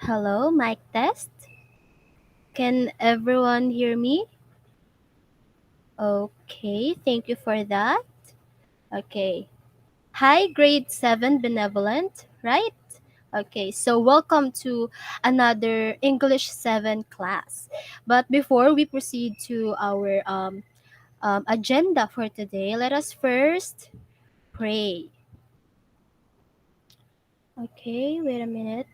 Hello, mic test. Can everyone hear me? Okay, thank you for that. Okay. Hi, grade 7 benevolent, right? Okay, so welcome to another English 7 class. But before we proceed to our agenda for today, let us first pray. Okay, wait a minute.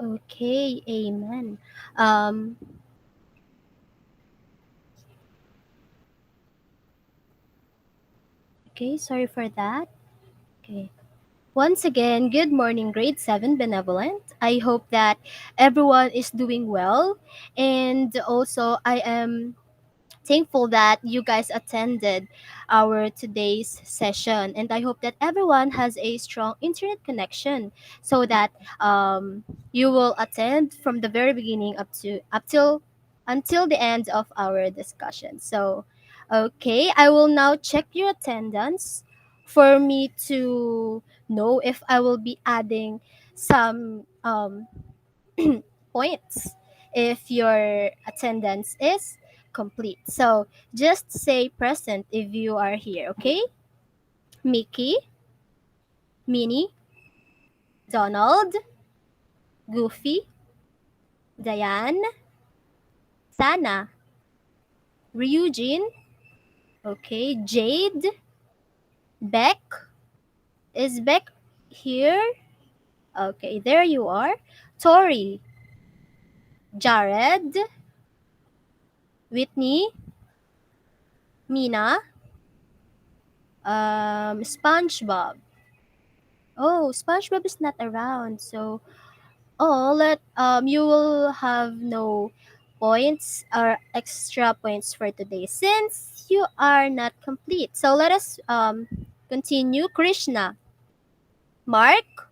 Okay, amen. Um, okay, sorry for that. Okay. Once again, good morning, grade 7 benevolent. I hope that everyone is doing well. And also, I am thankful that you guys attended our today's session. And I hope that everyone has a strong internet connection so that you will attend from the very beginning up till until the end of our discussion. So, okay, I will now check your attendance for me to know if I will be adding some points if your attendance is complete. So just say present if you are here, okay? Mickey, Minnie, Donald, Goofy, Diane, Sana, Ryujin, okay, Jade, Beck. Is Beck here? Okay, there you are. Tori, Jared, Whitney, Mina, SpongeBob. Oh, SpongeBob is not around, so let you will have no points or extra points for today since you are not complete. So let us continue. Krishna, Mark,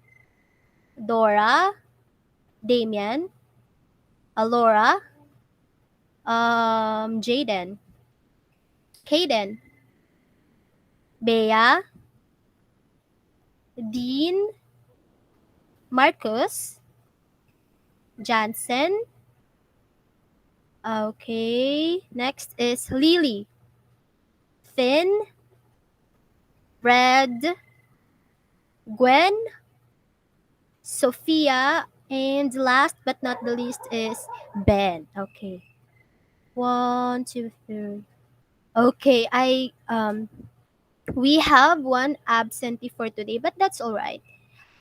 Dora, Damien, Alora, Jaden, Kaden, Bea, Dean, Marcus, Jansen. Okay, next is Lily, Finn, Red, Gwen, Sophia, and last but not the least is Ben. Okay. One, two, three. Okay, I we have one absentee for today, but that's all right.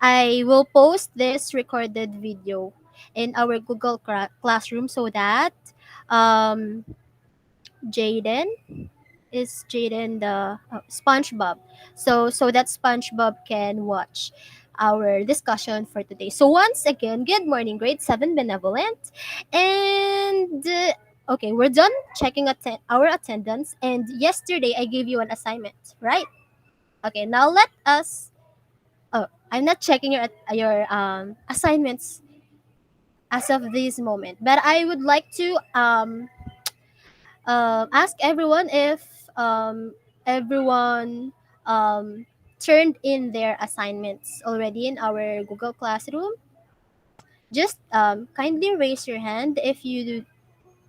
I will post this recorded video in our Google Classroom so that um Jaden Jaden the SpongeBob, so that SpongeBob can watch our discussion for today. So once again, good morning, grade 7 benevolent. And okay, we're done checking our attendance. And yesterday I gave you an assignment, right? Okay, now let us. Oh, I'm not checking your assignments as of this moment, but I would like to ask everyone if everyone um, turned in their assignments already in our Google Classroom. Just kindly raise your hand if you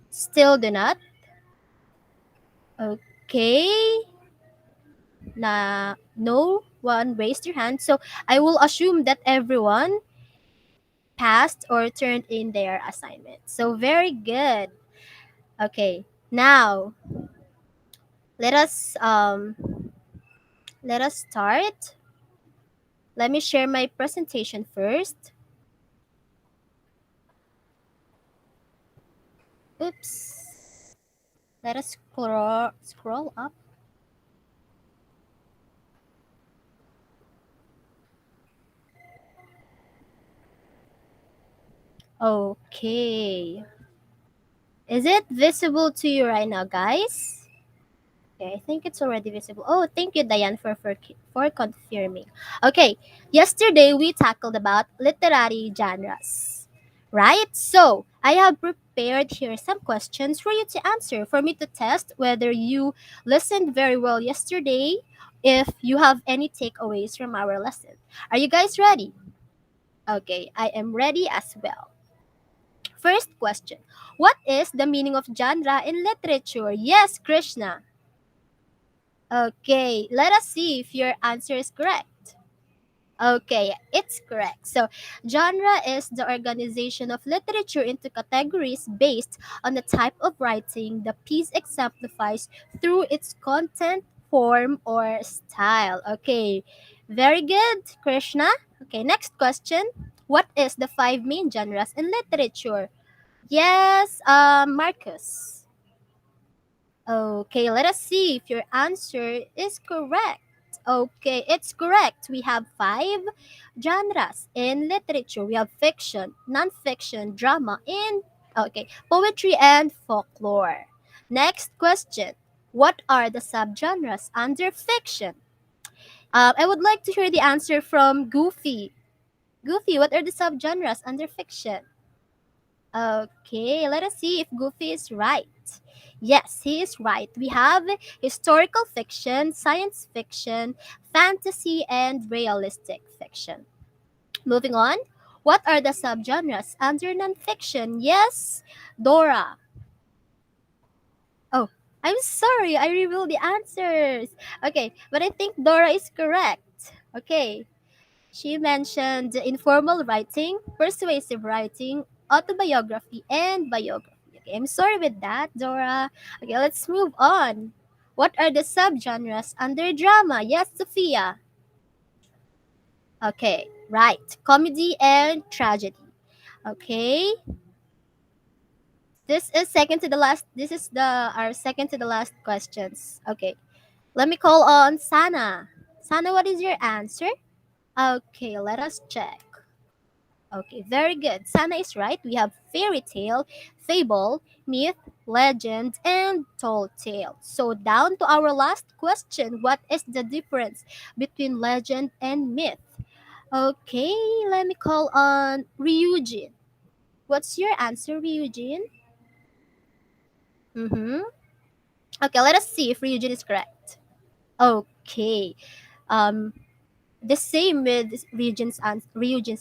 still do not. Okay, no one raised your hand. So I will assume that everyone passed or turned in their assignment. So very good. Okay, now let us um, let us start. Let me share my presentation first. Oops. Let us scroll up. Okay. Is it visible to you right now, guys? Okay, I think it's already visible. Oh, thank you, Diane, for confirming. Okay, yesterday we tackled about literary genres, right? So I have prepared here some questions for you to answer, for me to test whether you listened very well yesterday, if you have any takeaways from our lesson. Are you guys ready? Okay, I am ready as well. First question: what is the meaning of genre in literature? Yes, Krishna. Okay, let us see if your answer is correct. Okay, it's correct. So, genre is the organization of literature into categories based on the type of writing the piece exemplifies through its content, form, or style. Okay, very good, Krishna. Okay, next question. What is the five main genres in literature? Yes, Marcus. Okay, let us see if your answer is correct. Okay, it's correct. We have five genres in literature. We have fiction, non-fiction, drama, and poetry and folklore. Next question. What are the subgenres under fiction? I would like to hear the answer from Goofy. Goofy, what are the subgenres under fiction? Okay, let us see if Goofy is right. Yes, he is right. We have historical fiction, science fiction, fantasy, and realistic fiction. Moving on, what are the subgenres under nonfiction? Yes, Dora. Oh, I'm sorry, I revealed the answers. Okay, but I think Dora is correct. Okay, she mentioned informal writing, persuasive writing, autobiography, and biography. Okay, I'm sorry with that, Dora. Okay, let's move on. What are the subgenres under drama? Yes, Sophia. Okay, right. Comedy and tragedy. Okay. This is second to the last. This is the our second to the last questions. Okay. Let me call on Sana. Sana, what is your answer? Okay, let us check. Okay, very good. Sana is right. We have fairy tale, fable, myth, legend, and tall tale. So down to our last question. What is the difference between legend and myth? Okay, let me call on Ryujin. What's your answer, Ryujin? Mm-hmm. Okay, let us see if Ryujin is correct. Okay. Um, the same with Ryujin's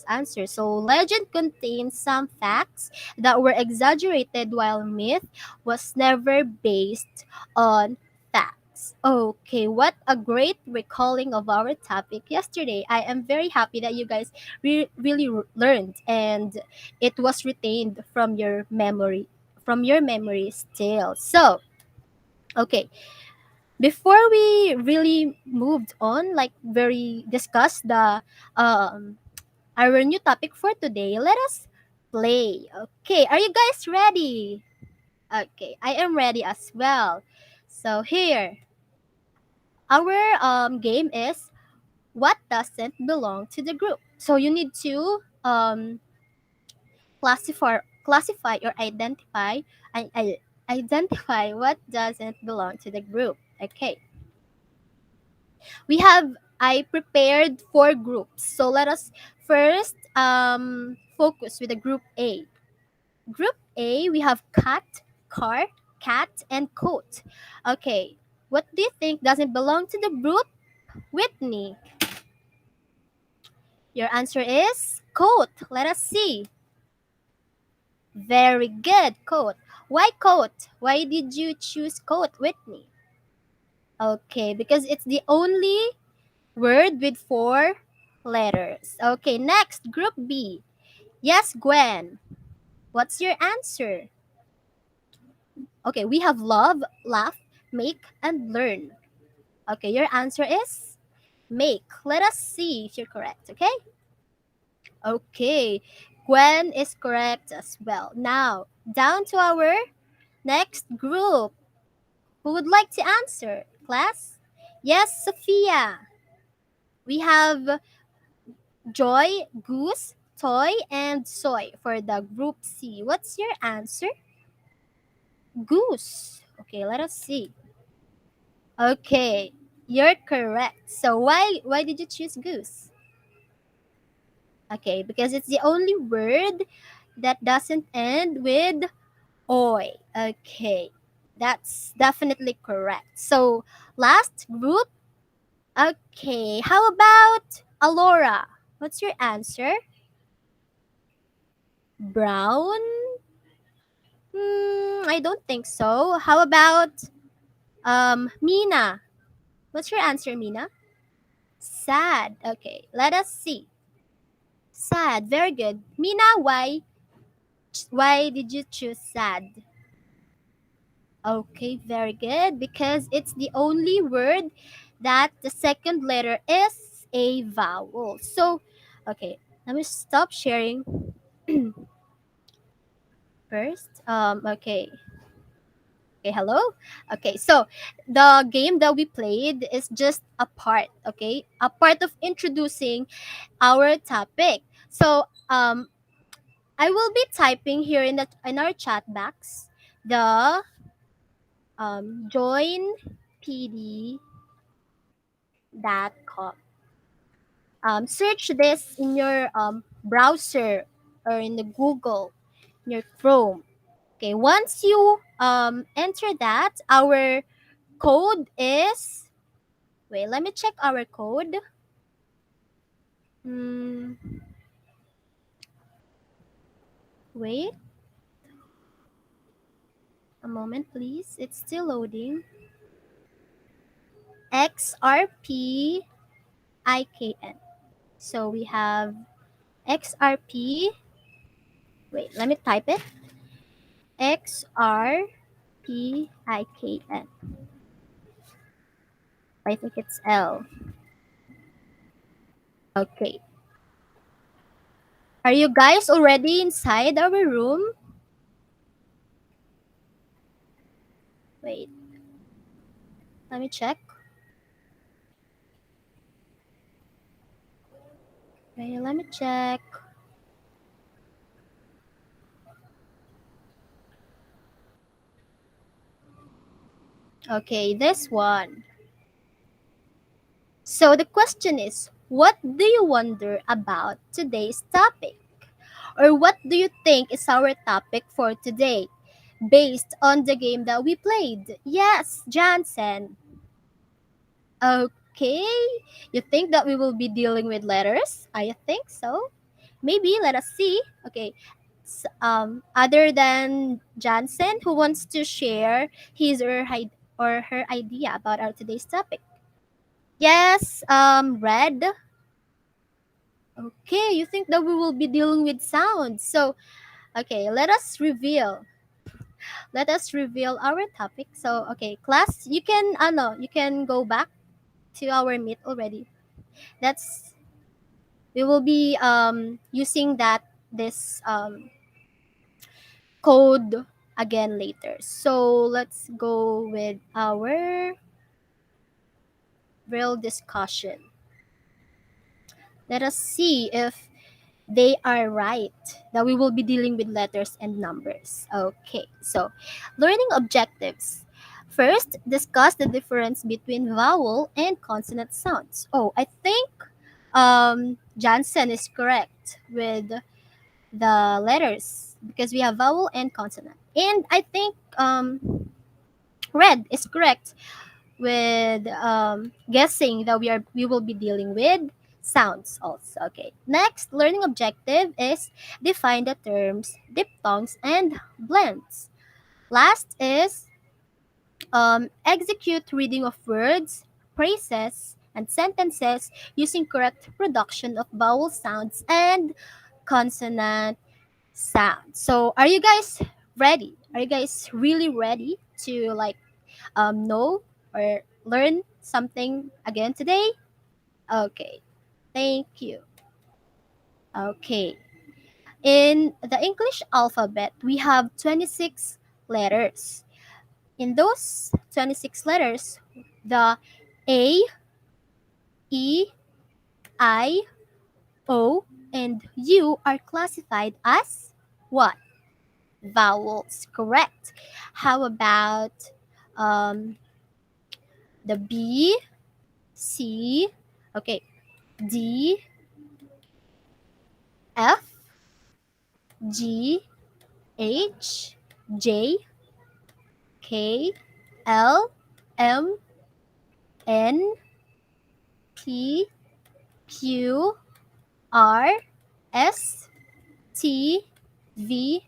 answer. So legend contains some facts that were exaggerated, while myth was never based on facts. Okay, what a great recalling of our topic yesterday. I am very happy that you guys really learned and it was retained from your memory still. So, okay, before we really moved on, like very discuss the um our new topic for today, let us play. Okay, are you guys ready? Okay, I am ready as well. So here, our game is what doesn't belong to the group. So you need to classify or identify what doesn't belong to the group. Okay, we have I prepared four groups. So let us first focus with the group A. Group A, we have cat, car, cat, and coat. Okay, what do you think doesn't belong to the group? Whitney, your answer is coat. Let us see. Very good, coat. Why coat? Why did you choose coat, Whitney? Okay, because it's the only word with four letters. Okay, next, group B. Yes, Gwen. What's your answer? Okay, we have love, laugh, make, and learn. Okay, your answer is make. Let us see if you're correct, okay? Okay, Gwen is correct as well. Now, down to our next group. Who would like to answer? Class? Yes, Sophia. We have joy, goose, toy, and soy for the group C. What's your answer? Goose. Okay, let us see. Okay, you're correct. So why did you choose goose? Okay, because it's the only word that doesn't end with oy. Okay, that's definitely correct. So last group. Okay, how about Alora? What's your answer? Brown? I don't think so. How about Mina? What's your answer, Mina? Sad. Okay, let us see. Sad. Very good. Mina, why did you choose sad? Okay, very good. Because it's the only word that the second letter is a vowel. So, okay, let me stop sharing first. Okay. Okay, hello. Okay, so the game that we played is just a part, okay? A part of introducing our topic. So, I will be typing here in our chat box the joinpd.com. Search this in your browser or in the Google, in your Chrome. Okay, once you enter that, our code is, wait, let me check our code. Hmm, wait a moment, please. It's still loading. XRPIKN. So we have XRP. Wait, let me type it. XRPIKN. I think it's L. Okay. Are you guys already inside our room? Wait, let me check. Wait, let me check. Okay, this one. So the question is, what do you wonder about today's topic? Or what do you think is our topic for today based on the game that we played? Yes, Jansen. Okay. You think that we will be dealing with letters? I think so. Maybe, let us see. Okay. Other than Jansen, who wants to share his or her idea about our today's topic? Yes, Red. Okay, you think that we will be dealing with sounds. So, okay, let us reveal our topic. So, okay, class, you can no, you can go back to our meet already. That's we will be using this code again later. So, let's go with our real discussion. Let us see if they are right, that we will be dealing with letters and numbers. Okay, so learning objectives. First, discuss the difference between vowel and consonant sounds. Oh, I think Johnson is correct with the letters because we have vowel and consonant. And I think Red is correct with guessing that we will be dealing with sounds also. Okay. Next, learning objective is define the terms diphthongs and blends. Last is execute reading of words, phrases, and sentences using correct production of vowel sounds and consonant sounds. So, are you guys ready? Are you guys really ready to like know or learn something again today? Okay, thank you. Okay, in the English alphabet, we have 26 letters. In those 26 letters, the A, E, I, O, and U are classified as what? Vowels, correct. How about um, the B, C, okay, D, F, G, H, J, K, L, M, N, P, Q, R, S, T, V,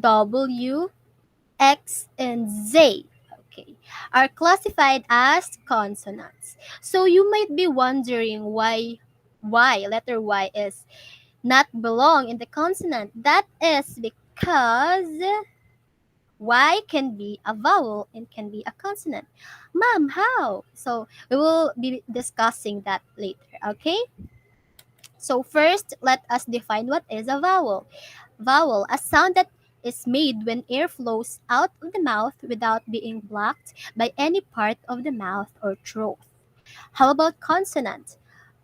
W, X, and Z. Okay, are classified as consonants. So you might be wondering why letter Y is not belong in the consonant. That is because Y can be a vowel and can be a consonant. Mom, how? So we will be discussing that later, okay? So first, let us define what is a vowel. Vowel, a sound that is made when air flows out of the mouth without being blocked by any part of the mouth or throat. How about consonant?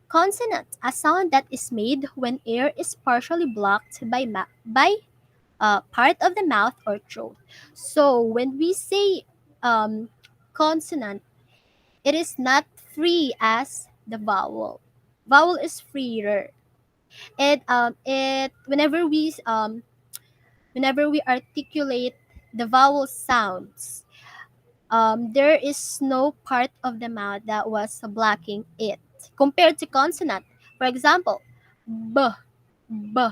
Consonant, a sound that is made when air is partially blocked by part of the mouth or throat. So when we say consonant, it is not free as the vowel. Vowel is freer. It whenever we articulate the vowel sounds, there is no part of the mouth that was blocking it compared to consonant. For example, b, b.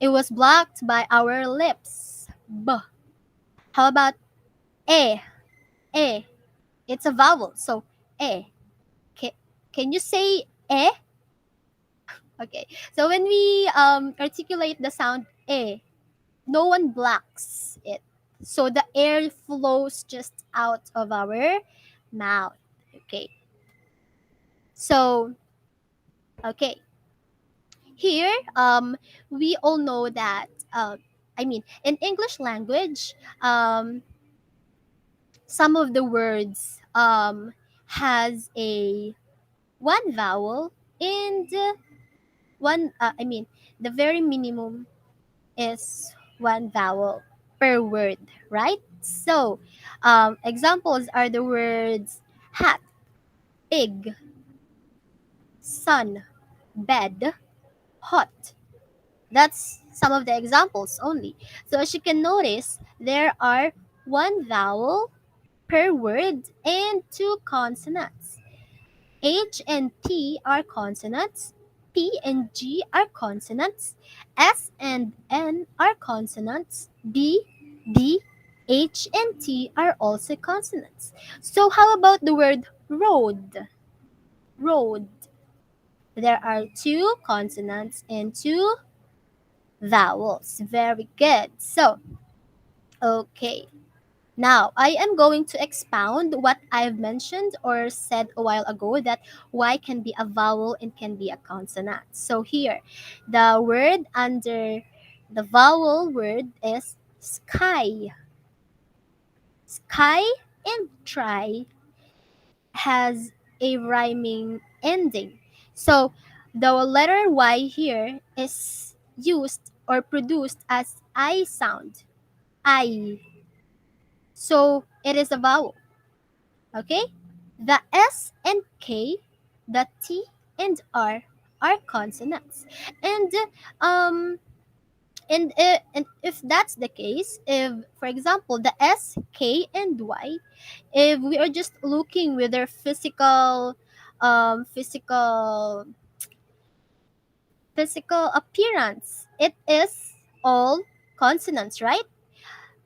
It was blocked by our lips. B. How about e, e? It's a vowel, so e. Can, can you say e? Okay. So when we articulate the sound e, no one blocks it. So the air flows just out of our mouth. Okay. So, okay. Here, we all know that, in English language, some of the words has a one vowel and one, the very minimum is one vowel per word, right? So, examples are the words hat, pig, sun, bed, hot. That's some of the examples only. So, as you can notice, there are one vowel per word and two consonants. H and T are consonants. P and G are consonants. S and N are consonants. B, D, H, and T are also consonants. So how about the word road? Road. There are two consonants and two vowels. Very good. So, okay. Now, I am going to expound what I've mentioned or said a while ago that Y can be a vowel and can be a consonant. So here, the word under the vowel word is sky. Sky and try has a rhyming ending. So The letter Y here is used or produced as I sound. I. So it is a vowel. Okay? The S and K, the T and R are consonants. And um and if that's the case, if for example the S, K and Y, if we are just looking with their physical physical appearance, it is all consonants, right?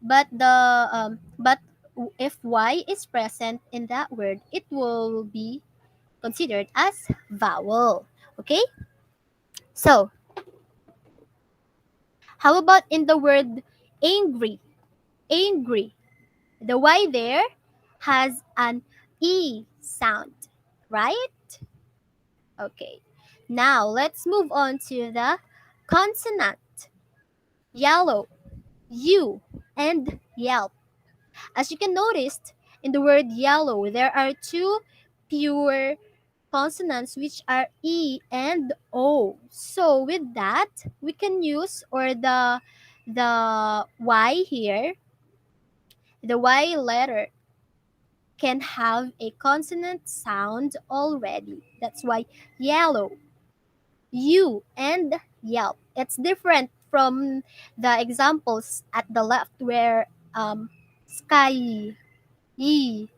But if Y is present in that word, it will be considered as vowel. Okay? So, how about in the word angry? Angry. The Y there has an E sound, right? Okay. Now, let's move on to the consonant. Yellow, U, and yelp. As you can notice, in the word yellow, there are two pure consonants which are E and O. So with that, we can use or the Y here, the Y letter can have a consonant sound already. That's why yellow, U, and yelp. It's different from the examples at the left where sky, E,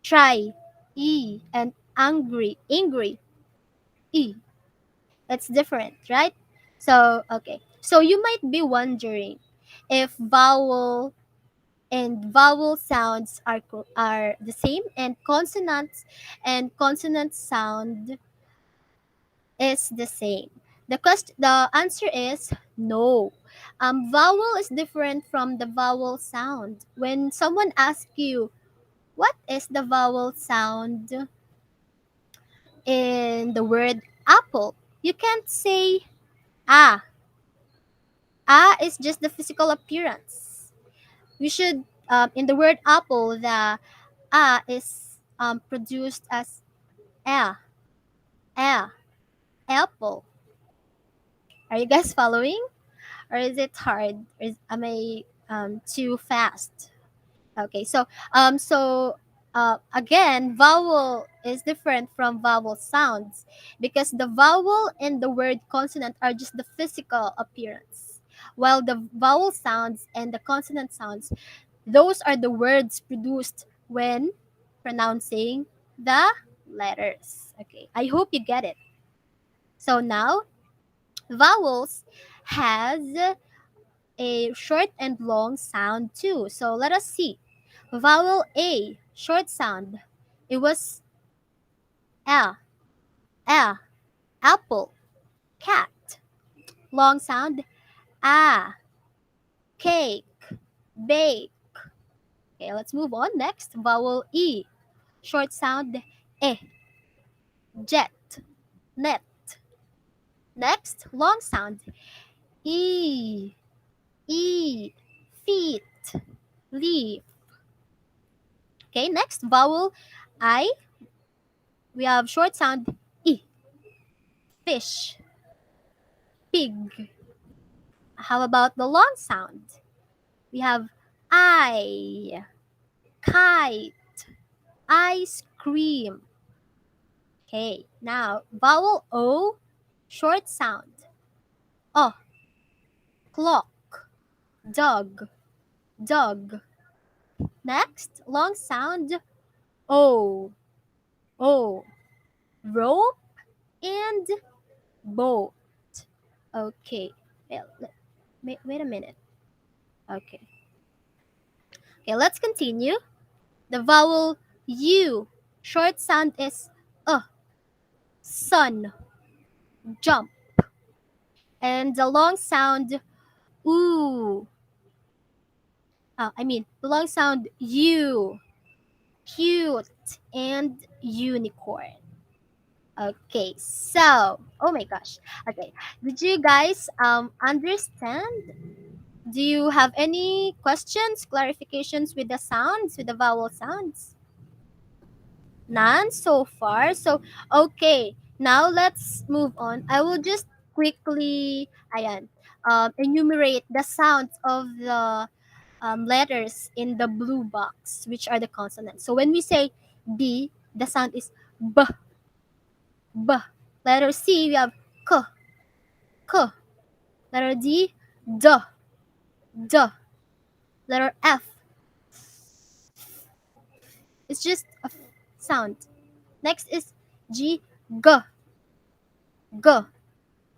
try, E, and angry, E. It's different, right? So, okay. So you might be wondering if vowel sounds are the same and consonant sound is the same. The answer is no. Vowel is different from the vowel sound. When someone asks you what is the vowel sound in the word apple, you can't say ah. Ah is just the physical appearance. We should in the word apple, the ah is produced as ah, ah, apple. Are you guys following? Or is it hard? Am I too fast? Okay, so again, vowel is different from vowel sounds because the vowel and the word consonant are just the physical appearance, while the vowel sounds and the consonant sounds, those are the words produced when pronouncing the letters. Okay, I hope you get it. So now, vowels has a short and long sound too. So let us see. Vowel A, short sound. It was a, a, apple, cat. Long sound a, cake, bake. Okay, let's move on. Next, vowel E, short sound e, jet, net. Next, long sound e, e, feet, leaf. Okay, next, vowel I, we have short sound e, fish, pig. How about the long sound? We have I, kite, ice cream. Okay, now vowel O, short sound. Oh, clock, dog, dog. Next, long sound O, O, rope and boat. Okay, wait a minute. Okay, okay, let's continue. The vowel U, short sound is sun, jump. And the long sound ooh, the long sound U, cute, and unicorn. Okay, so oh my gosh. Okay, did you guys understand? Do you have any questions, clarifications with the sounds, with the vowel sounds? None so far. So okay, Now let's move on. I will just quickly, ayan, enumerate the sounds of the letters in the blue box, which are the consonants. So when we say B, the sound is B, B. Letter C, we have K, K. Letter D, D, D. Letter F, it's just a sound. Next is G, G, G.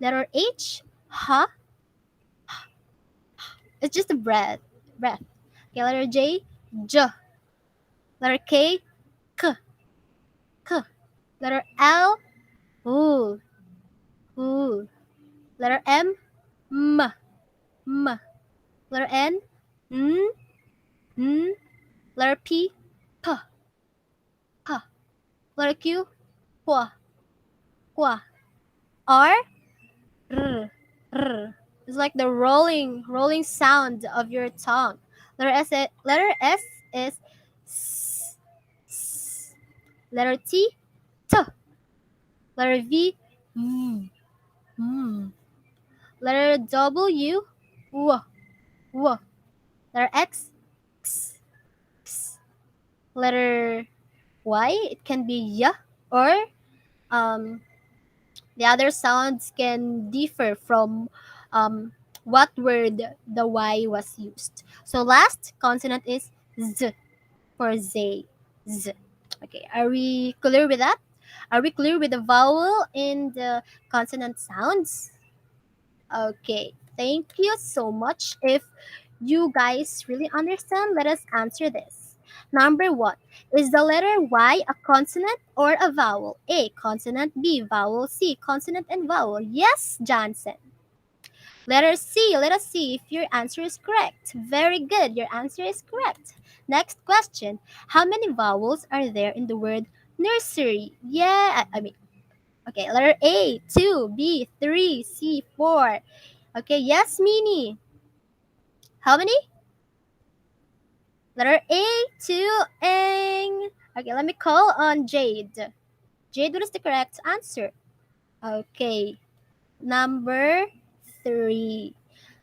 Letter H, H, it's just a breath. Okay, letter J, J. Letter K, K, K. Letter L, ooh, ooh. Letter M, M, M. Letter N, N, N. Letter P, P, P. Letter Q, Qua, Qua. R, R, R. It's like the rolling sound of your tongue. Letter S is S, S. Letter T, T. Letter V, V, V. Letter W, W, W. Letter X, X, X. Letter Y, it can be Y, or um, the other sounds can differ from what word the Y was used. So last consonant is Z for Z. Z. Okay, are we clear with that? Are we clear with the vowel and the consonant sounds? Okay, thank you so much. If you guys really understand, let us answer this. Number one, is the letter Y a consonant or a vowel? A, consonant. B, vowel. C, consonant and vowel. Yes, Johnson. Letter C, let us see if your answer is correct. Very good, your answer is correct. Next question, how many vowels are there in the word nursery? Yeah, I mean, okay, letter A, 2, B, 3, C, 4. Okay, yes, Mini. How many? Letter A, 2, and... Okay, let me call on Jade. Jade, what is the correct answer? Okay, number 3.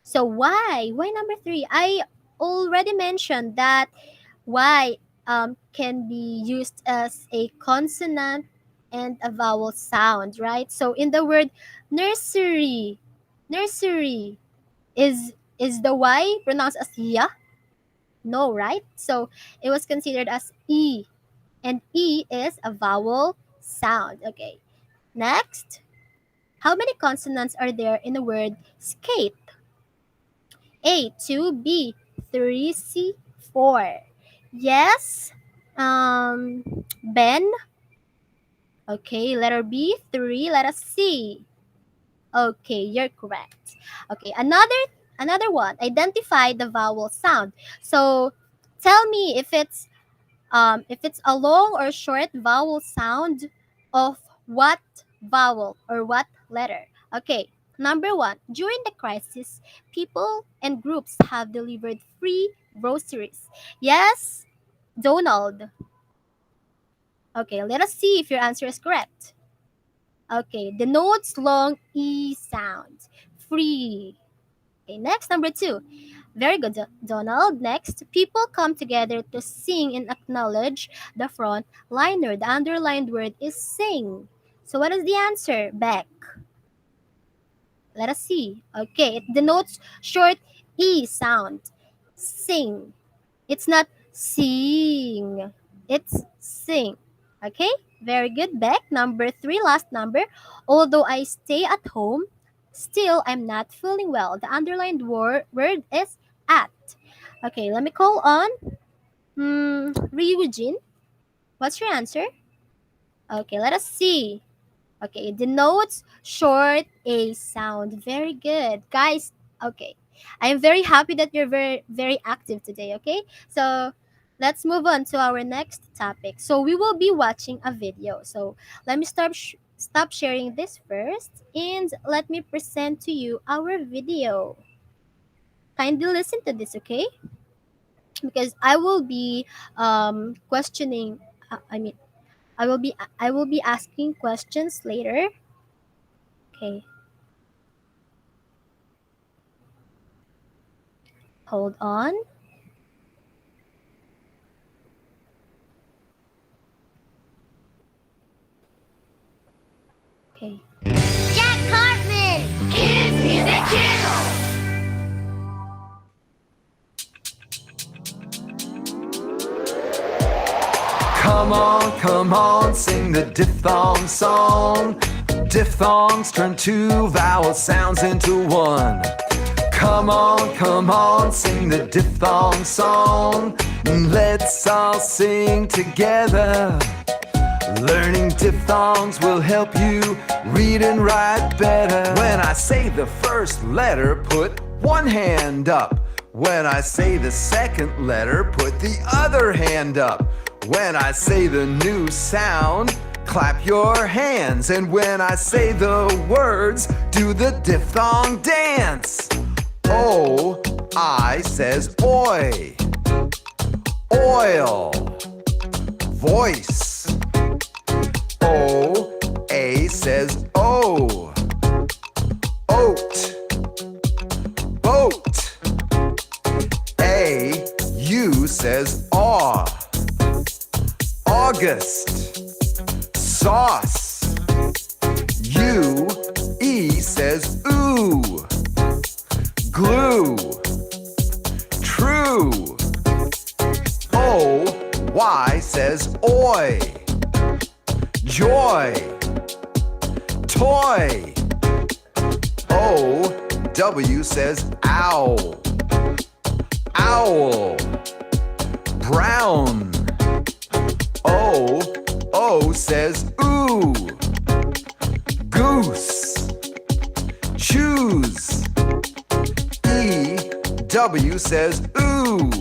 So why? Why number 3? I already mentioned that Y can be used as a consonant and a vowel sound, right? So in the word nursery, nursery, is the Y pronounced as ya? No, right? So it was considered as E, and E is a vowel sound. Okay. Next, how many consonants are there in the word skate? A, 2, B, 3, C, 4. Yes. Ben. Okay, letter B, 3, letter C. Okay, you're correct. Okay, another one. Identify the vowel sound. So, tell me if it's a long or short vowel sound of what vowel or what letter. Okay, number one, during the crisis, people and groups have delivered free groceries. Yes, Donald. Okay, let us see if your answer is correct. Okay, denotes long E sound. Free. Okay, next, number two. Very good, Donald. Next, people come together to sing and acknowledge the front liner. The underlined word is sing. So, what is the answer? Beck. Let us see. Okay, it denotes short E sound. Sing. It's not sing, it's sing. Okay, very good, Beck. Number 3, last number. Although I stay at home, still I'm not feeling well. The underlined word is at. Okay, let me call on Ryujin. What's your answer? Okay, let us see. Okay, it denotes short A sound. Very good. Guys, okay. I am very happy that you're very active today, okay? So, let's move on to our next topic. So, we will be watching a video. So, let me stop sharing this first and let me present to you our video. Kindly listen to this, okay? Because I will be questioning I mean I will be asking questions later. Okay, hold on. Okay. Jack Cartman! Kids Music Channel! Come on, sing the diphthong song. Diphthongs turn two vowel sounds into one. Come on, sing the diphthong song. Let's all sing together. Learning diphthongs will help you read and write better. When I say the first letter, put one hand up. When I say the second letter, put the other hand up. When I say the new sound, clap your hands. And when I say the words, do the diphthong dance. O, I says oi, oil, voice. O, A says O, oat, boat. A, U says aw, August, sauce. U, E says ooh, glue, true. O, Y says oi, joy, toy. O, W says ow, owl, brown. O says ooh, goose, choose. W says ooh,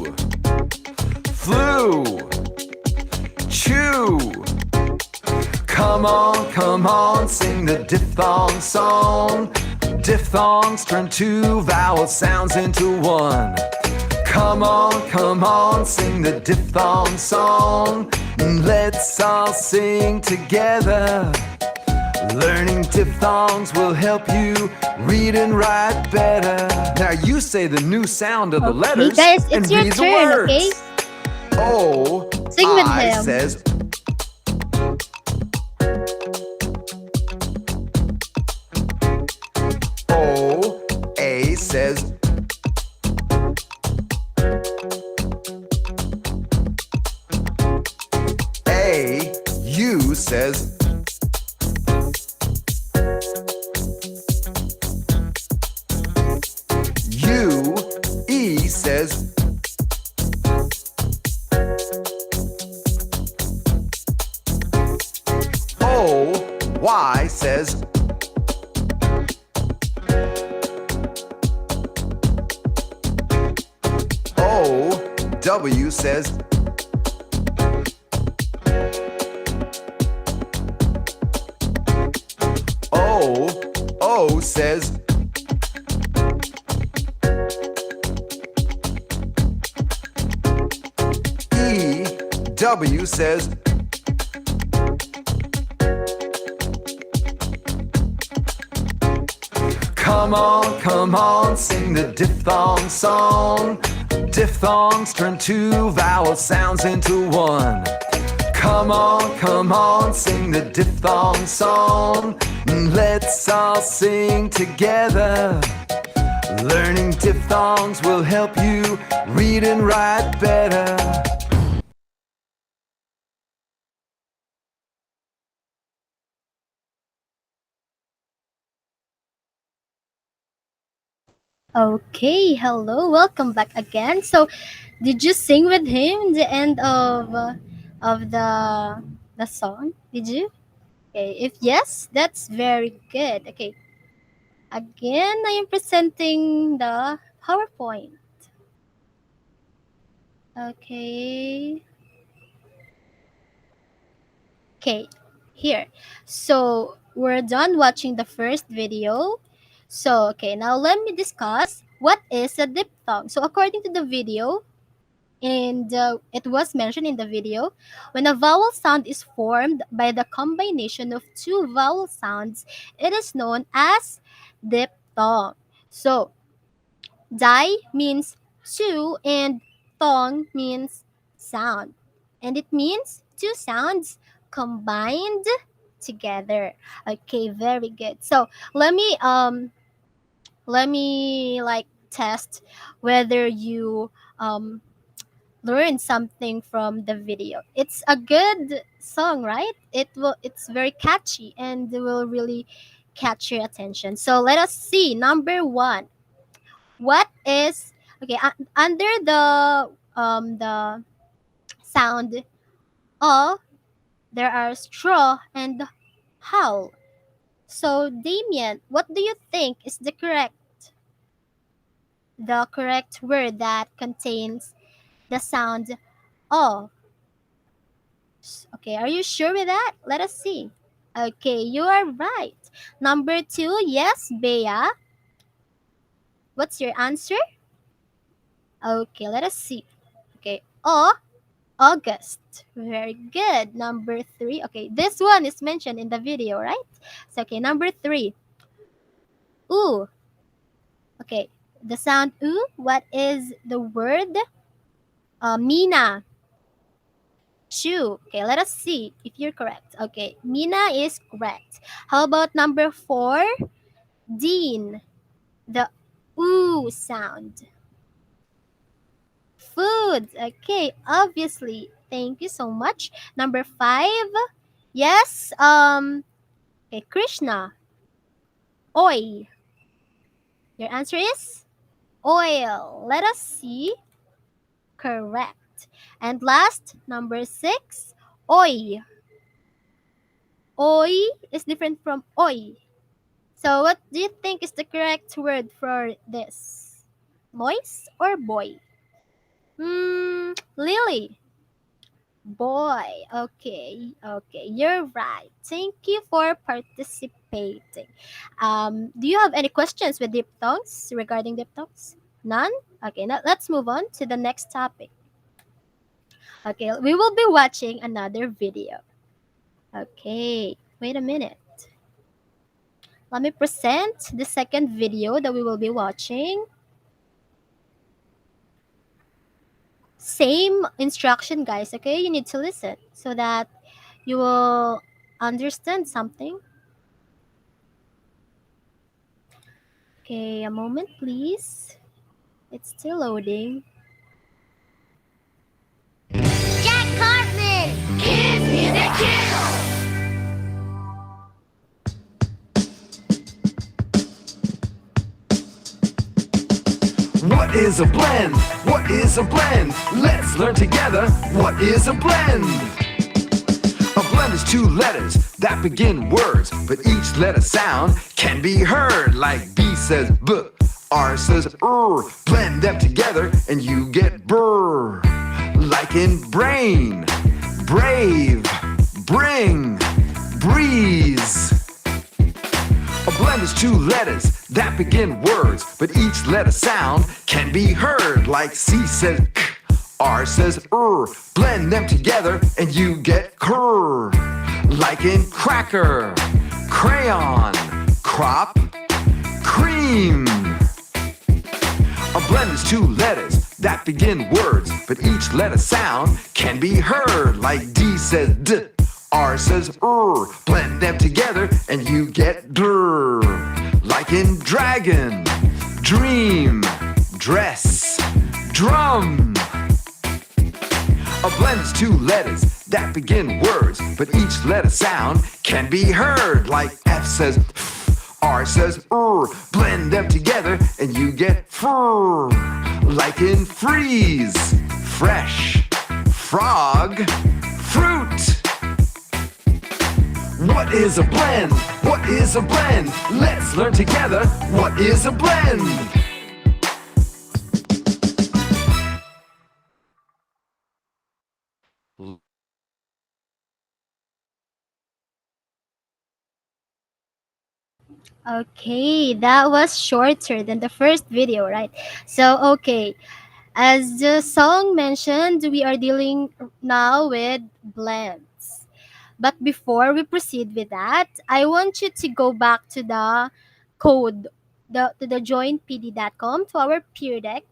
flu, chew. Come on, sing the diphthong song. Diphthongs turn two vowel sounds into one. Come on, sing the diphthong song. Let's all sing together. Learning diphthongs will help you read and write better. Now you say the new sound of the Okay, letters guys, and it's your read the turn, words. okay? O, Sing with I him. says O, A says A, U says U, E says O, Y says O, W says O says E, W says come on, sing the diphthong song. Diphthongs turn two vowel sounds into one. Come on, sing the diphthong song. Let's all sing together. Learning diphthongs will help you read and write better. Okay, hello, welcome back again. So, did you sing with him in the end of the song? Did you? Okay, if yes, that's very good. Okay, again, I am presenting the PowerPoint. Okay, okay, here. So we're done watching the first video. So okay, now let me discuss what is a diphthong. So according to the video, And it was mentioned in the video, when a vowel sound is formed by the combination of two vowel sounds, it is known as diphthong. So, di means two and thong means sound. And it means two sounds combined together. Okay, very good. So, let me like test whether you learn something from the video. It's a good song, right? It's very catchy and it will really catch your attention. So let us see. Number 1. What is okay under the sound "uh," there are straw and howl. So Damien, what do you think is the correct word that contains the sound "oh"? Okay, are you sure with that? Let us see. Okay, you are right. Number 2, yes, Bea. What's your answer? Okay, let us see. Okay, oh, August. Very good. Number 3. Okay, this one is mentioned in the video, right? So, okay, number 3. Ooh. Okay, the sound ooh. What is the word? Mina. Shoe. Okay, let us see if you're correct. Okay, Mina is correct. How about number 4? Dean. The ooh sound. Food. Okay, obviously. Thank you so much. Number 5. Yes. Okay, Krishna. Oi. Your answer is oil. Let us see. Correct. And last, number 6. Oi. Oi is different from oi. So what do you think is the correct word for this? Moist or boy? Lily. Boy. Okay. Okay. You're right. Thank you for participating. Do you have any questions with diphthongs regarding diphthongs? None? Okay. Now let's move on to the next topic. Okay. We will be watching another video. Okay. Wait a minute. Let me present the second video that we will be watching. Same instruction, guys. Okay. You need to listen so that you will understand something. Okay, a moment, please. It's still loading. Jack Cartman. Kids Music Channel. What is a blend? What is a blend? Let's learn together. What is a blend? A blend is two letters that begin words, but each letter sound can be heard. Like B says B, R says R. Blend them together and you get brr. Like in brain, brave, bring, breeze. A blend is two letters that begin words, but each letter sound can be heard. Like C says K, R says R. Blend them together and you get cur. Like in cracker, crayon, crop, cream. A blend is two letters that begin words, but each letter sound can be heard. Like D says D, R says R. Blend them together and you get drr. Like in dragon, dream, dress, drum. A blend is two letters that begin words, but each letter sound can be heard. Like F says F, R says R. Blend them together and you get fur. Like in freeze, fresh, frog, fruit. What is a blend? What is a blend? Let's learn together. What is a blend? Okay, that was shorter than the first video, right? So, okay. As the song mentioned, we are dealing now with blends. But before we proceed with that, I want you to go back to the code, to the joinpd.com, to our peer deck,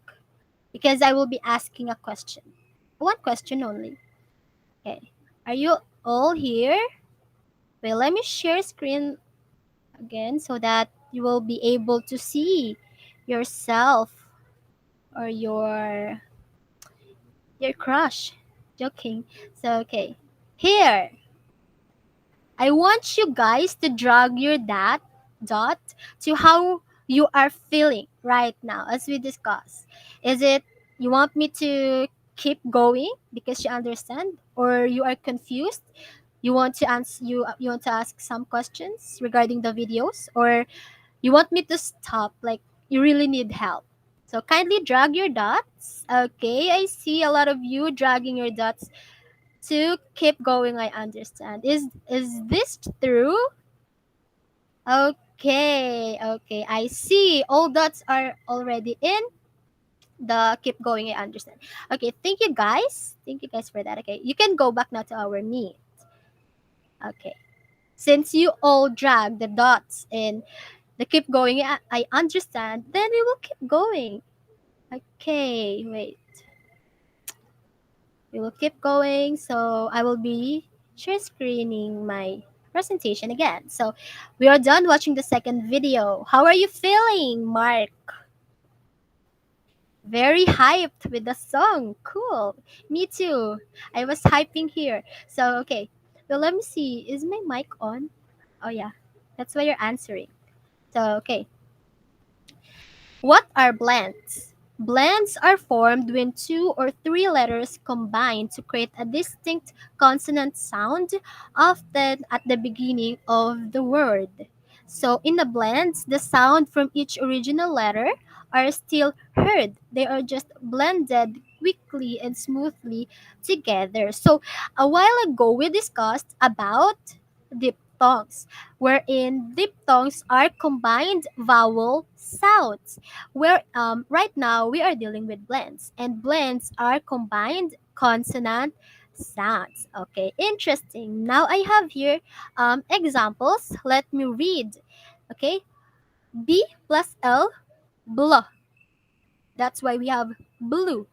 because I will be asking a question. One question only. Okay. Are you all here? Well, let me share screen again so that you will be able to see yourself or your crush. Joking. So okay. Here, I want you guys to drag your dot to how you are feeling right now as we discuss. Is it you want me to keep going because you understand, or you are confused? You want to answer you want to ask some questions regarding the videos, or you want me to stop, like you really need help. So kindly drag your dots. Okay, I see a lot of you dragging your dots to keep going. I understand. Is this true? Okay, I see. All dots are already in the keep going. I understand. Okay, thank you guys. Thank you guys for that. Okay, you can go back now to our meet. Okay. Since you all drag the dots in the keep going, I understand. Then we will keep going. Okay, wait. We will keep going. So I will be share screening my presentation again. So we are done watching the second video. How are you feeling, Mark? Very hyped with the song. Cool. Me too. I was hyping here. So okay. Well, let me see. Is my mic on? Oh yeah. That's why you're answering. So okay. What are blends? Blends are formed when two or three letters combine to create a distinct consonant sound, often at the beginning of the word. So, in the blends, the sound from each original letter are still heard. They are just blended quickly and smoothly together. So, a while ago, we discussed about diphthongs, wherein diphthongs are combined vowel sounds, where right now we are dealing with blends, and blends are combined consonant sounds. Okay, interesting. Now I have here examples. Let me read. Okay, B plus L, blah. That's why we have blue.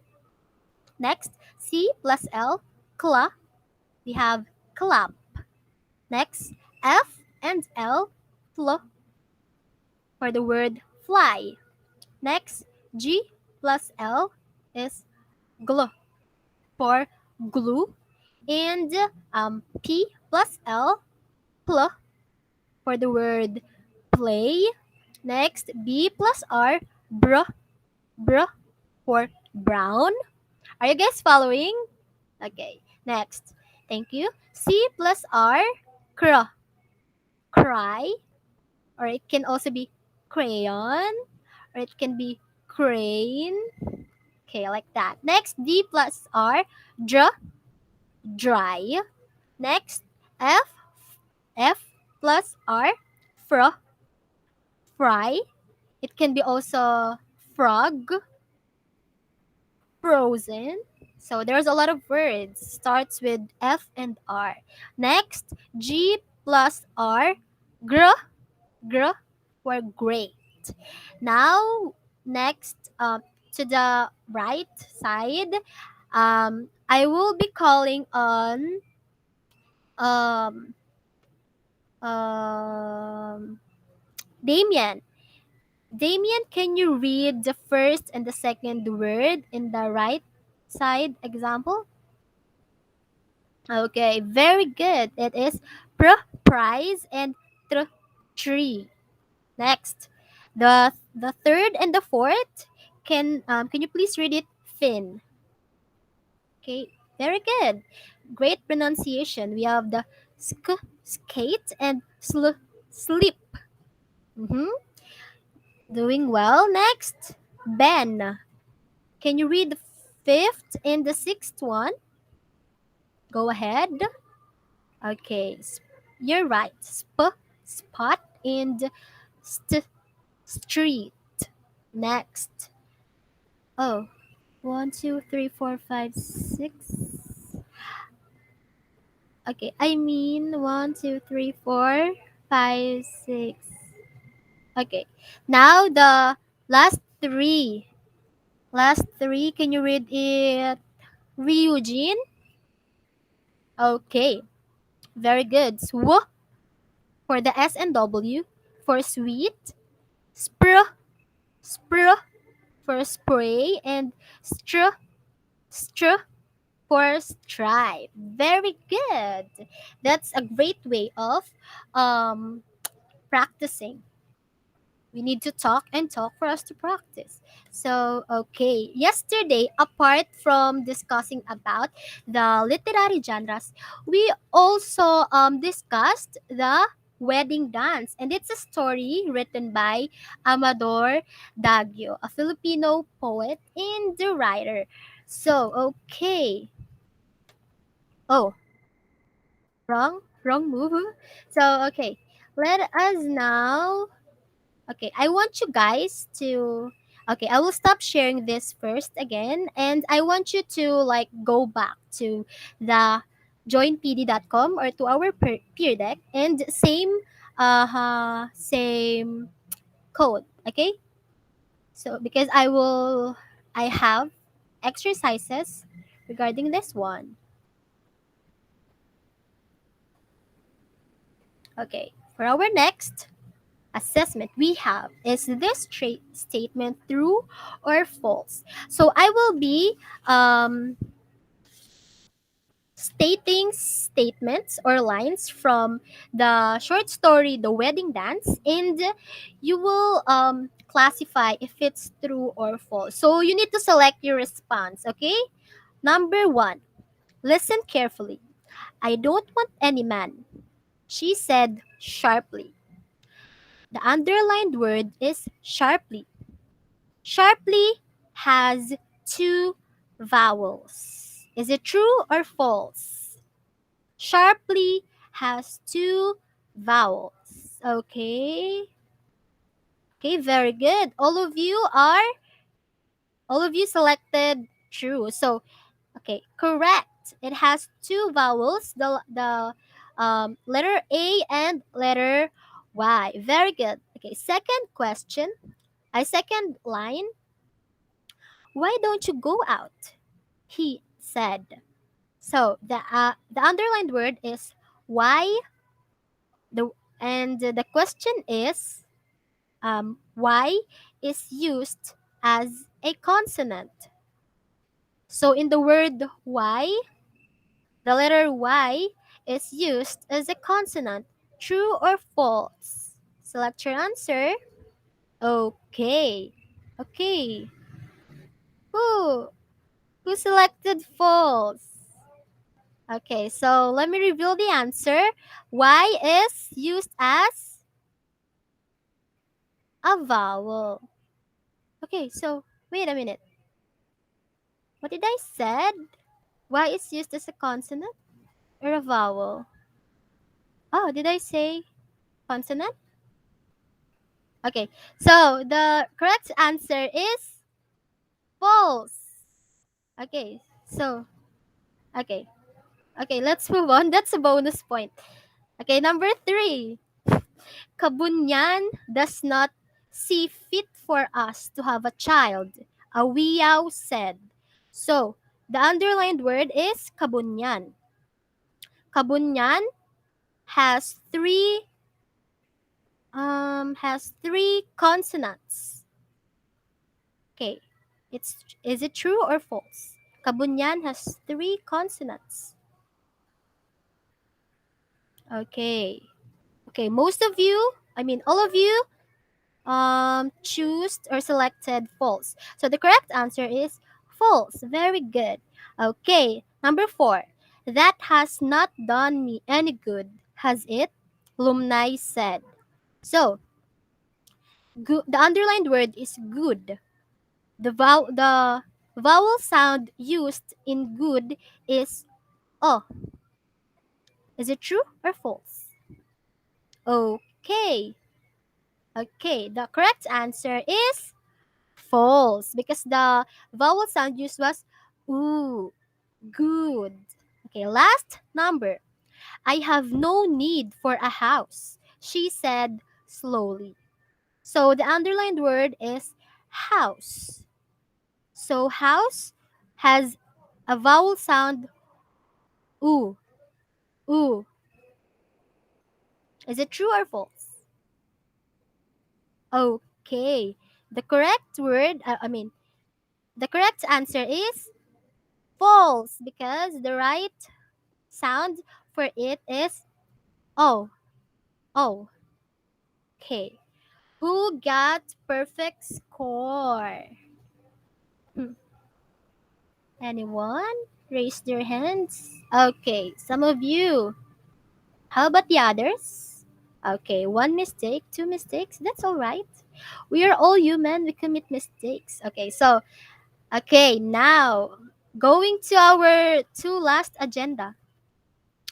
Next, C plus L, cla. We have clap. Next, F and L, fl, for the word fly. Next, G plus L is gl, for glue. And P plus L, pl, for the word play. Next, B plus R, br, for brown. Are you guys following? Okay. Next, thank you. C plus R, cr, cry. Or it can also be crayon. Or it can be crane. Okay, like that. Next, D plus R, dry. Next, F plus R, fry. It can be also frog, frozen. So there's a lot of words. Starts with F and R. Next, G plus R, gr, gr, for great. Now, next, to the right side, I will be calling on um, um, Damien. Damien, can you read the first and the second word in the right side example? Okay, very good. It is prize and tree. Next, the third and the fourth. Can you please read it? Fin. Okay, very good. Great pronunciation. We have the skate and sleep. Mm-hmm. Doing well. Next, Ben. Can you read the fifth and the sixth one? Go ahead. Okay, you're right. Spot, and street. Next. Oh, One, two, three, four, five, six. Okay, I mean one, two, three, four, five, six. Okay, now the last three. Last three, can you read it? Ryujin? Okay, very good. Sw for the S and W for sweet. Spr, spr for spray. And str for stripe. Very good. That's a great way of um, practicing. We need to talk and talk for us to practice. So, okay. Yesterday, apart from discussing about the literary genres, we also discussed the wedding dance. And it's a story written by Amador Daguio, a Filipino poet and the writer. So, okay. Oh, wrong move. So, okay. Let us now. Okay, I want you guys to. Okay, I will stop sharing this first again, and I want you to like go back to the joinpd.com or to our peer deck and same code. Okay, so because I have exercises regarding this one. Okay, for our next assessment we have is this statement true or false. So I will be stating statements or lines from the short story The Wedding Dance, and you will classify if it's true or false. So you need to select your response. Okay, number one, listen carefully. I don't want any man, she said sharply. The underlined word is sharply. Sharply has two vowels. Is it true or false? Sharply has two vowels. Okay. Okay, very good. All of you selected true. So, okay, correct. It has two vowels, the letter A and letter Y. Very good. Okay, second question. I second line. Why don't you go out? He said. So the underlined word is why. The and the question is why is used as a consonant. So in the word why, the letter Y is used as a consonant. True or false? Select your answer. Okay. Okay. Who? Who selected false? Okay, so let me reveal the answer. Y is used as a vowel. Okay, so wait a minute. What did I said? Y is used as a consonant or a vowel? Oh, did I say consonant? Okay, so the correct answer is false. Okay, so okay, okay, let's move on. That's a bonus point. Okay, number three. Kabunyan does not see fit for us to have a child, Awiyaw said. So, the underlined word is kabunyan. Kabunyan has three consonants. Okay. Is it true or false? Kabunyan has three consonants. Okay. Okay, most of you, I mean all of you choose or selected false. So the correct answer is false. Very good. Okay, number four. That has not done me any good, has it? Lumnai said. So the underlined word is good. The vowel sound used in good is oh. Is it true or false? Okay. Okay, the correct answer is false because the vowel sound used was ooh, good. Okay, last number. I have no need for a house, she said slowly. So the underlined word is house. So house has a vowel sound oo, oo. Is it true or false? Okay. The correct word, the correct answer is false because the right sound for it is oh, oh. Okay. Who got perfect score? Hmm. Anyone? Raise their hands. Okay, some of you. How about the others? Okay, one mistake, two mistakes. That's all right. We are all human. We commit mistakes. Okay, so okay, now going to our two last agenda.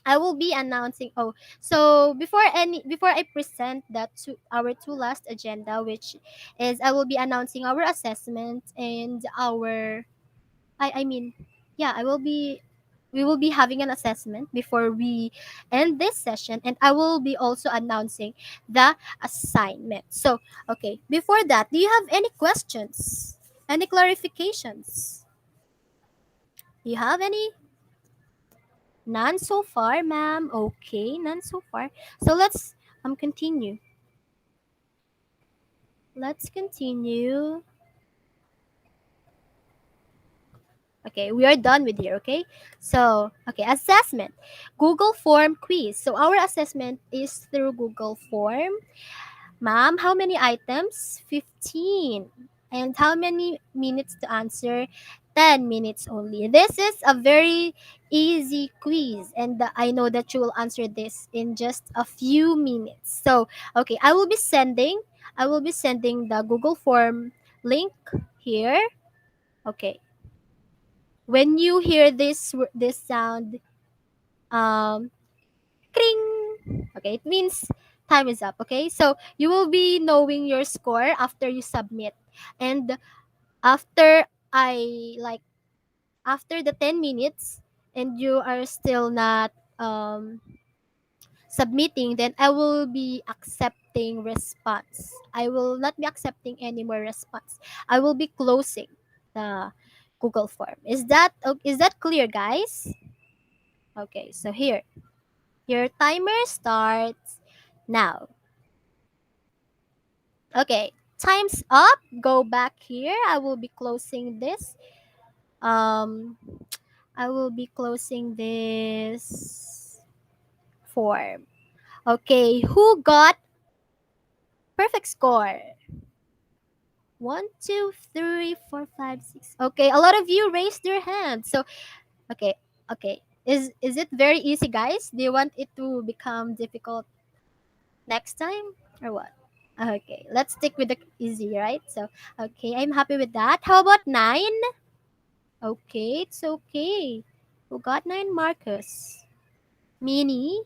I will be announcing. Oh, so before I present that to our two last agenda, which is I will be announcing our assessment and our I mean, yeah, I will be we will be having an assessment before we end this session, and I will be also announcing the assignment. So, okay, before that, do you have any questions? Any clarifications? You have any? None so far, ma'am. Okay, none so far. So let's continue. Let's continue. Okay, we are done with here, okay? So, okay, assessment. Google Form quiz. So, our assessment is through Google Form. Ma'am, how many items? 15. And how many minutes to answer? 10 minutes only. This is a very easy quiz, and I know that you will answer this in just a few minutes. So, okay, I will be sending the Google Form link here. Okay. When you hear this sound, um kring, okay, it means time is up. Okay, so you will be knowing your score after you submit, and after I like after the 10 minutes and you are still not submitting, then I will be accepting response. I will not be accepting any more response. I will be closing the Google form. Is that clear, guys? Okay, so here. Your timer starts now. Okay, time's up. Go back here. I will be closing this. Um, I will be closing this form. Okay, who got perfect score? One, two, three, four, five, six. Okay, a lot of you raised your hand. So, okay, okay. Is it very easy, guys? Do you want it to become difficult next time or what? Okay, let's stick with the easy, right? So, okay, I'm happy with that. How about 9? Okay, it's okay. Who got 9, Marcus? Mini?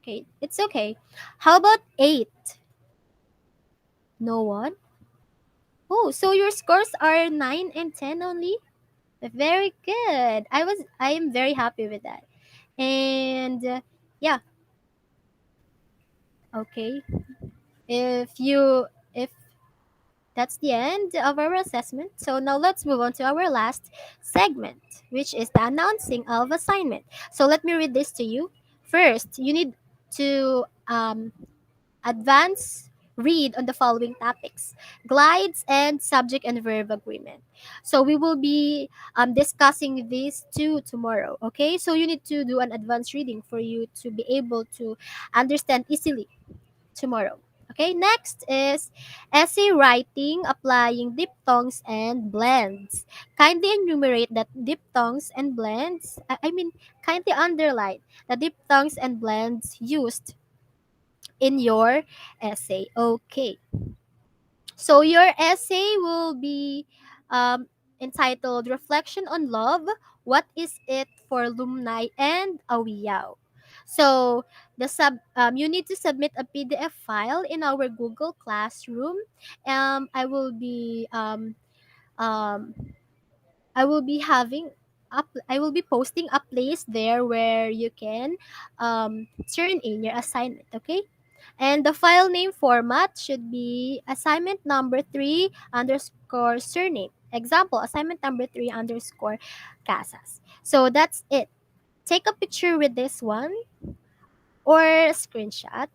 Okay, it's okay. How about 8? No one? Oh, so your scores are 9 and 10 only? Very good. I am very happy with that. And yeah, okay. If that's the end of our assessment. So now let's move on to our last segment, which is the announcing of assignment. So let me read this to you. First, you need to advance read on the following topics: glides and subject and verb agreement. So we will be discussing these two tomorrow. Okay, so you need to do an advanced reading for you to be able to understand easily tomorrow. Okay, next is essay writing applying diphthongs and blends. Kindly enumerate that diphthongs and blends, kindly underline the diphthongs and blends used in your essay. Okay, so your essay will be entitled Reflection on Love. What is it for alumni and Awiyao? So you need to submit a PDF file in our Google Classroom. I will be um I will be having up I will be posting a place there where you can turn in your assignment, okay? And the file name format should be assignment number 3 underscore surname. Example, assignment number 3 underscore casas. So that's it. Take a picture with this one or a screenshot.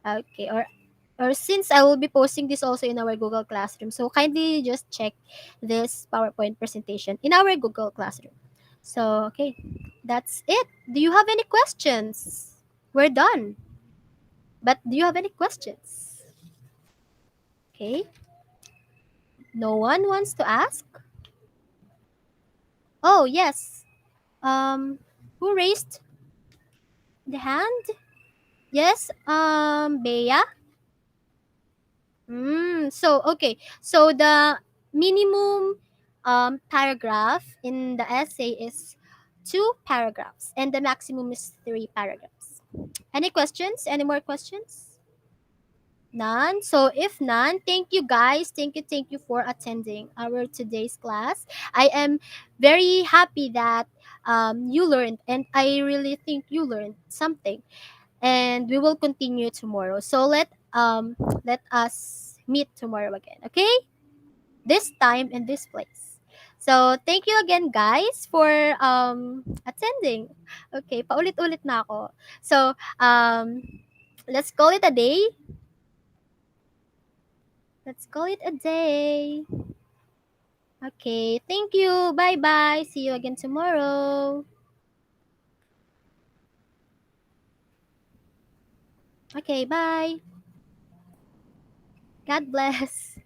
Okay, or since I will be posting this also in our Google Classroom, so kindly just check this PowerPoint presentation in our Google Classroom. So, okay, that's it. Do you have any questions? We're done. But do you have any questions? Okay, no one wants to ask? Oh, yes. Who raised the hand? Yes, Bea. Okay. So the minimum paragraph in the essay is 2 paragraphs, and the maximum is 3 paragraphs. Any questions? Any more questions? None. So if none, thank you guys. Thank you for attending our today's class. I am very happy that you learned, and I really think you learned something. And we will continue tomorrow. So let us meet tomorrow again. Okay? This time in this place. So thank you again guys for attending. Okay, paulit-ulit na ako. So let's call it a day. Let's call it a day. Okay, thank you. Bye-bye. See you again tomorrow. Okay, bye. God bless.